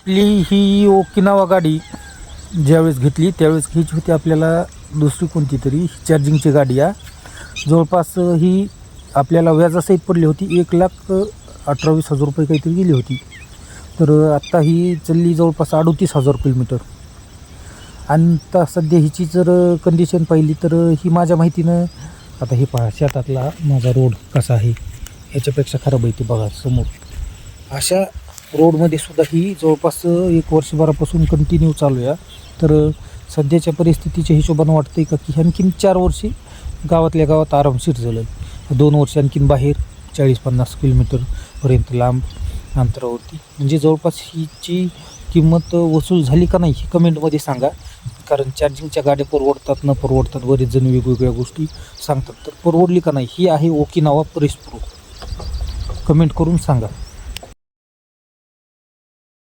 आपली ही ओकिनावा गाडी ज्यावेळेस घेतली त्यावेळेस घ्यायची होती आपल्याला दुसरी कोणती तरी चार्जिंगची गाडी आहे. जवळपास ही आपल्याला व्याजासहित पडली होती 1,18,20,000 रुपये काहीतरी गेली होती. तर आत्ता ही चालली जवळपास 38,000 किलोमीटर. आणि आता सध्या हिची जर कंडिशन पाहिली तर ही माझ्या माहितीनं आता हे पहा शेतातला माझा रोड कसा आहे ह्याच्यापेक्षा खराब आहे. ते बघा समोर अशा रोडमध्ये सुद्धा ही जवळपास 1 वर्षभरापासून कंटिन्यू चालू आहे. तर सध्याच्या परिस्थितीच्या हिशोबानं वाटतं का की आणखीन 4 वर्षी गावातल्या गावात आरामशीर झालं. 2 वर्ष आणखीन बाहेर 40-50 किलोमीटरपर्यंत लांब अंतरावरती. म्हणजे जवळपास हिची किंमत वसूल झाली का नाही हे कमेंटमध्ये सांगा. कारण चार्जिंगच्या गाड्या परवडतात न परवडतात बरेच जण वेगवेगळ्या गोष्टी सांगतात. तर परवडली का नाही ही आहे ओकिनावा प्रेस प्रो. कमेंट करून सांगा.